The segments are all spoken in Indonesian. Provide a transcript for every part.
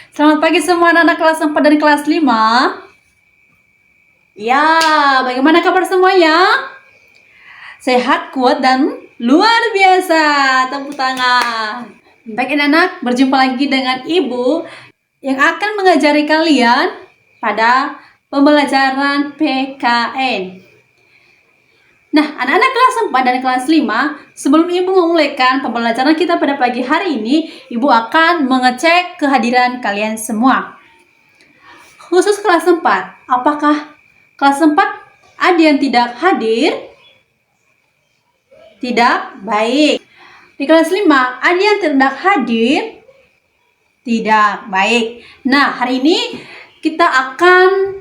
Selamat pagi semua anak-anak kelas 4 dan kelas 5. Ya, bagaimana kabar semuanya? Sehat, kuat, dan luar biasa. Tepuk tangan. Baik anak-anak, berjumpa lagi dengan Ibu yang akan mengajari kalian pada pembelajaran PKN. Nah, anak-anak kelas 4 dan kelas 5, sebelum Ibu memulaikan pembelajaran kita pada pagi hari ini, Ibu akan mengecek kehadiran kalian semua. Khusus kelas 4, apakah kelas 4 ada yang tidak hadir? Tidak, baik. Di kelas 5, ada yang tidak hadir? Tidak, baik. Nah, hari ini kita akan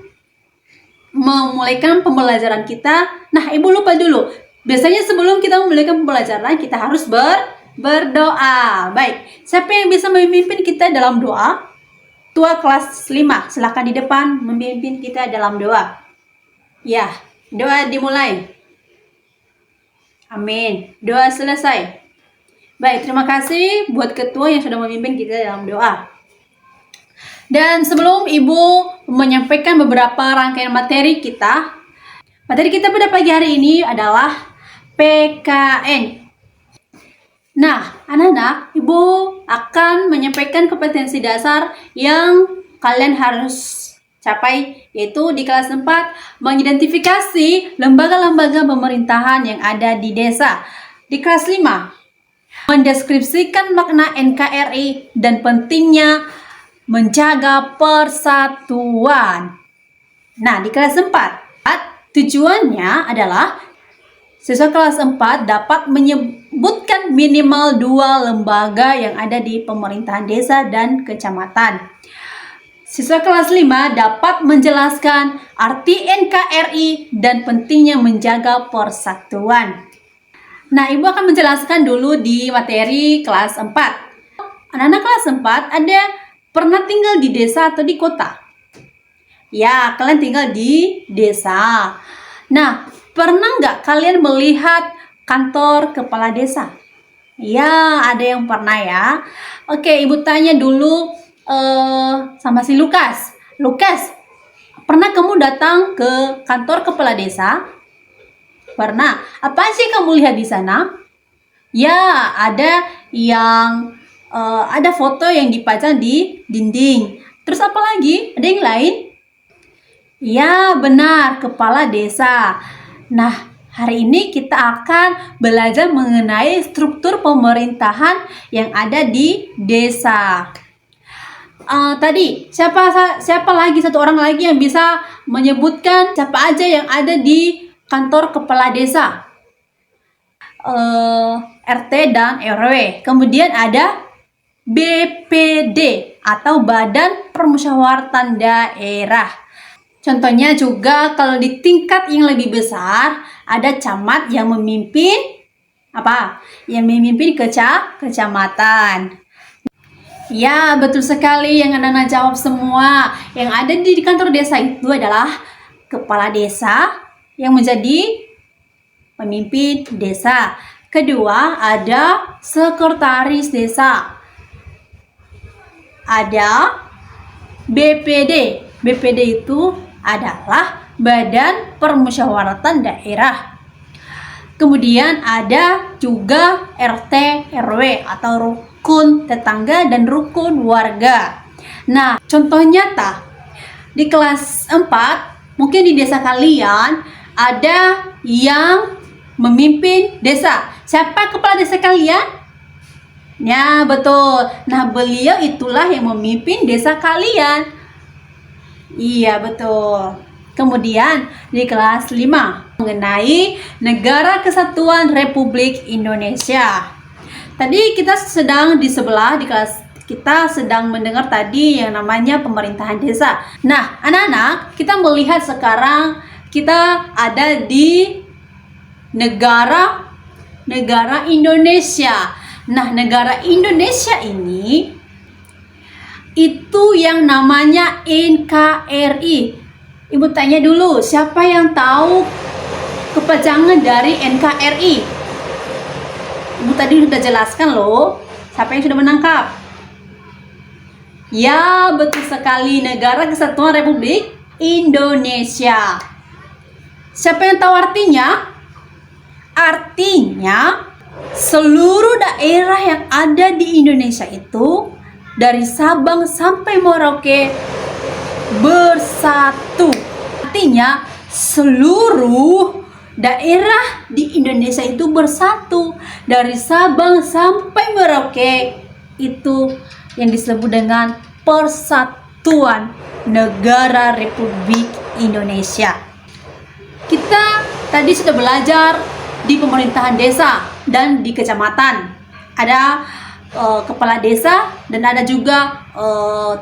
memulaikan pembelajaran kita. Nah, Ibu lupa dulu. Biasanya sebelum kita memulaikan pembelajaran, kita harus berdoa. Baik, siapa yang bisa memimpin kita dalam doa? Tua kelas 5, silakan di depan memimpin kita dalam doa. Ya, doa dimulai. Amin. Doa selesai. Baik, terima kasih buat ketua yang sudah memimpin kita dalam doa. Dan sebelum Ibu menyampaikan beberapa rangkaian materi kita, materi kita pada pagi hari ini adalah PKN. Nah, anak-anak, Ibu akan menyampaikan kompetensi dasar yang kalian harus capai, yaitu di kelas 4, mengidentifikasi lembaga-lembaga pemerintahan yang ada di desa. Di kelas 5, mendeskripsikan makna NKRI dan pentingnya menjaga persatuan. Nah, di kelas 4, tujuannya adalah siswa kelas 4 dapat menyebutkan minimal 2 lembaga yang ada di pemerintahan desa dan kecamatan. Siswa kelas 5 dapat menjelaskan arti NKRI dan pentingnya menjaga persatuan. Nah, Ibu akan menjelaskan dulu di materi kelas 4. Anak-anak kelas 4 ada pernah tinggal di desa atau di kota? Ya, kalian tinggal di desa. Nah, pernah nggak kalian melihat kantor kepala desa? Ya, ada yang pernah ya. Oke, Ibu tanya dulu sama si Lukas. Lukas, pernah kamu datang ke kantor kepala desa? Pernah. Apa sih kamu lihat di sana? Ya, ada yang ada foto yang dipajang di dinding. Terus apa lagi? Ada yang lain? Ya, benar, kepala desa. Nah, hari ini kita akan belajar mengenai struktur pemerintahan yang ada di desa. Tadi, siapa lagi, satu orang lagi yang bisa menyebutkan siapa aja yang ada di kantor kepala desa? RT dan RW. Kemudian ada BPD atau Badan Permusyawaratan Daerah. Contohnya juga kalau di tingkat yang lebih besar ada camat yang memimpin apa? Yang memimpin kecamatan. Ya, betul sekali yang anak-anak jawab semua. Yang ada di kantor desa itu adalah kepala desa yang menjadi pemimpin desa. Kedua, ada sekretaris desa. Ada BPD. BPD itu adalah Badan Permusyawaratan Daerah. Kemudian ada juga RT RW atau rukun tetangga dan rukun warga. Nah, contoh nyata di kelas 4, mungkin di desa kalian ada yang memimpin desa. Siapa kepala desa kalian? Ya, betul. Nah, beliau itulah yang memimpin desa kalian. Iya, betul. Kemudian di kelas 5 mengenai Negara Kesatuan Republik Indonesia. Tadi kita sedang di sebelah di kelas kita sedang mendengar tadi yang namanya pemerintahan desa. Nah, anak-anak, kita melihat sekarang kita ada di negara Indonesia. Nah, negara Indonesia ini itu yang namanya NKRI. Ibu tanya dulu, siapa yang tahu kepanjangan dari NKRI? Ibu tadi sudah jelaskan loh. Siapa yang sudah menangkap? Ya, betul sekali, Negara Kesatuan Republik Indonesia. Siapa yang tahu artinya? Artinya, seluruh daerah yang ada di Indonesia itu, dari Sabang sampai Merauke, bersatu. Artinya, seluruh daerah di Indonesia itu bersatu. Dari Sabang sampai Merauke, itu yang disebut dengan Persatuan Negara Republik Indonesia. Kita tadi sudah belajar di pemerintahan desa dan di kecamatan. Ada kepala desa dan ada juga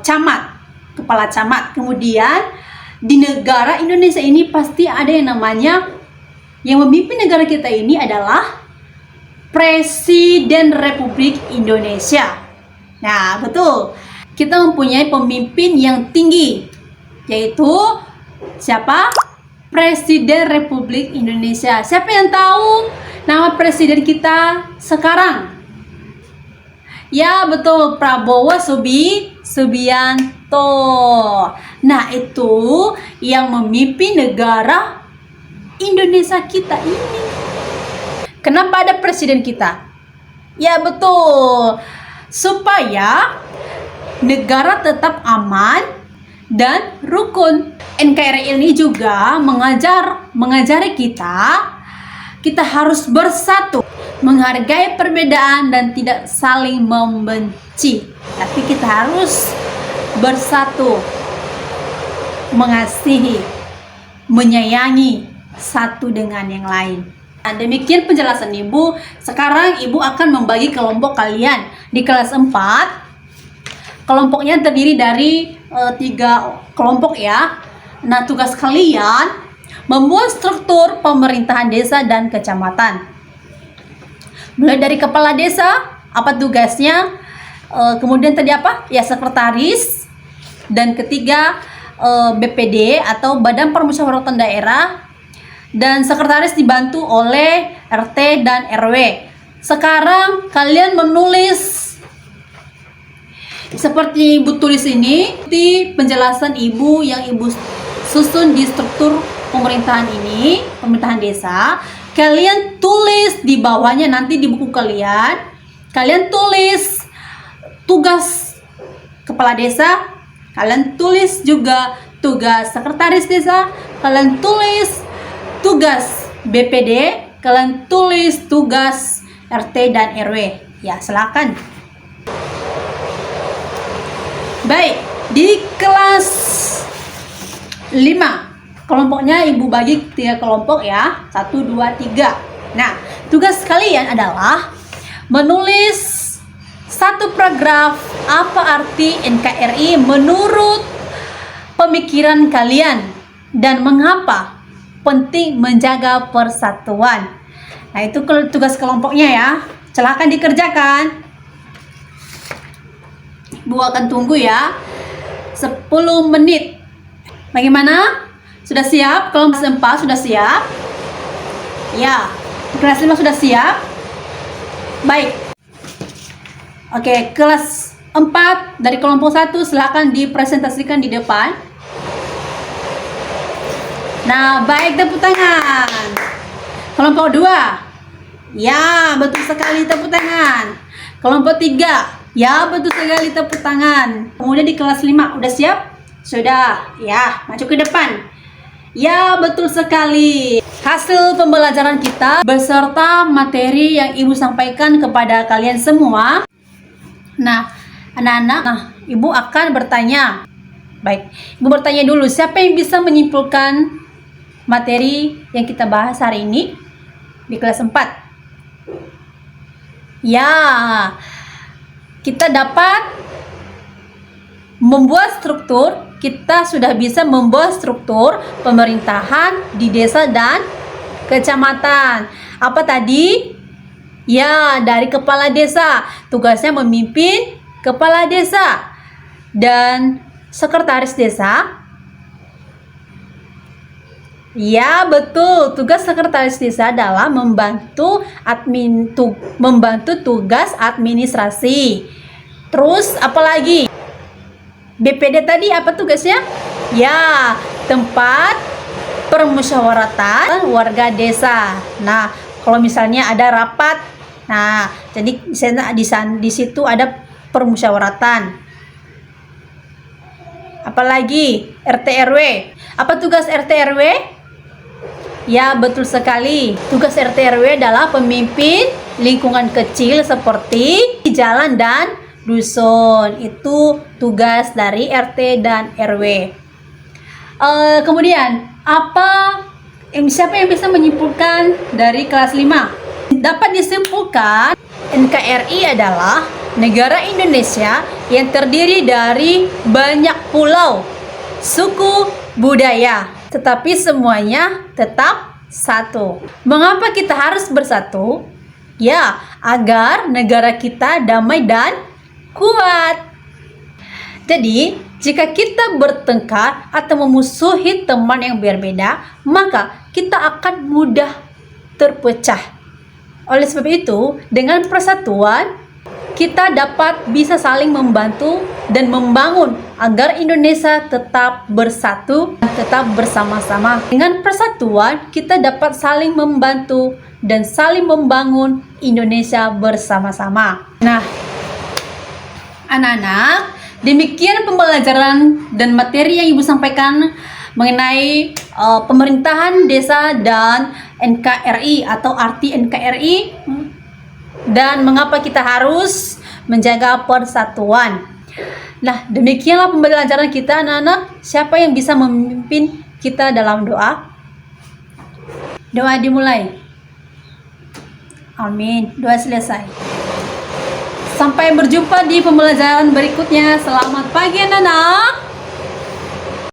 camat, kepala camat. Kemudian di negara Indonesia ini pasti ada yang namanya, yang memimpin negara kita ini adalah Presiden Republik Indonesia. Nah, betul. Kita mempunyai pemimpin yang tinggi, yaitu siapa? Presiden Republik Indonesia. Siapa yang tahu nama presiden kita sekarang? Ya, betul, Prabowo Subianto. Nah, itu yang memimpin negara Indonesia kita ini. Kenapa ada presiden kita? Ya, betul, supaya negara tetap aman dan rukun. NKRI ini juga mengajari kita harus bersatu, menghargai perbedaan dan tidak saling membenci. Tapi kita harus bersatu, mengasihi, menyayangi satu dengan yang lain. Nah, demikian penjelasan Ibu. Sekarang Ibu akan membagi kelompok kalian di kelas 4. Kelompoknya terdiri dari 3 kelompok ya. Nah, tugas kalian membuat struktur pemerintahan desa dan kecamatan. Mulai dari kepala desa, apa tugasnya? Kemudian tadi apa? Ya, sekretaris. Dan ketiga, BPD atau Badan Permusyawaratan Daerah. Dan sekretaris dibantu oleh RT dan RW. Sekarang kalian menulis seperti Ibu tulis ini, di penjelasan Ibu yang Ibu susun di struktur pemerintahan ini, pemerintahan desa. Kalian tulis di bawahnya nanti di buku kalian. Kalian tulis tugas kepala desa, kalian tulis juga tugas sekretaris desa, kalian tulis tugas BPD, kalian tulis tugas RT dan RW. Ya, silakan. Baik, di kelas 5 kelompoknya Ibu bagi 3 kelompok ya, 1, 2, 3. Nah, tugas kalian adalah menulis 1 paragraf apa arti NKRI menurut pemikiran kalian dan mengapa penting menjaga persatuan. Nah, itu tugas kelompoknya ya. Silakan dikerjakan. Bu akan tunggu ya 10 menit. Bagaimana? Sudah siap? Kelompok 4 sudah siap? Ya. Kelas 5 sudah siap? Baik. Oke, kelas 4 dari kelompok 1 silakan dipresentasikan di depan. Nah, baik, tepuk tangan. Kelompok 2. Ya, betul sekali, tepuk tangan. Kelompok 3. Ya, betul sekali, tepuk tangan. Kemudian di kelas 5, udah siap? Sudah. Ya, maju ke depan. Ya, betul sekali. Hasil pembelajaran kita beserta materi yang Ibu sampaikan kepada kalian semua. Nah, anak-anak, Ibu akan bertanya. Baik, Ibu bertanya dulu, siapa yang bisa menyimpulkan materi yang kita bahas hari ini di kelas 4? Ya, kita dapat membuat struktur. Kita sudah bisa membuat struktur pemerintahan di desa dan kecamatan. Apa tadi? Ya, dari kepala desa. Tugasnya memimpin kepala desa dan sekretaris desa. Ya, betul. Tugas sekretaris desa adalah membantu tugas administrasi. Terus apa lagi? BPD tadi apa tugasnya? Ya, tempat permusyawaratan warga desa. Nah, kalau misalnya ada rapat, nah, jadi di situ ada permusyawaratan. Apalagi RT RW. Apa tugas RT RW? Ya, betul sekali. Tugas RT RW adalah pemimpin lingkungan kecil seperti jalan dan dusun. Itu tugas dari RT dan RW. Kemudian, siapa yang bisa menyimpulkan dari kelas 5? Dapat disimpulkan, NKRI adalah negara Indonesia yang terdiri dari banyak pulau, suku, budaya, tetapi semuanya tetap satu. Mengapa kita harus bersatu? Ya, agar negara kita damai dan kuat. Jadi, jika kita bertengkar atau memusuhi teman yang berbeda, maka kita akan mudah terpecah. Oleh sebab itu, dengan persatuan, kita bisa saling membantu dan membangun agar Indonesia tetap bersatu, tetap bersama-sama. Dengan persatuan, kita dapat saling membantu dan saling membangun Indonesia bersama-sama. Nah, anak-anak, demikian pembelajaran dan materi yang Ibu sampaikan mengenai pemerintahan desa dan NKRI atau arti NKRI dan mengapa kita harus menjaga persatuan. Nah, demikianlah pembelajaran kita, anak-anak. Siapa yang bisa memimpin kita dalam doa? Doa dimulai. Amin. Doa selesai. Sampai berjumpa di pembelajaran berikutnya. Selamat pagi, anak-anak.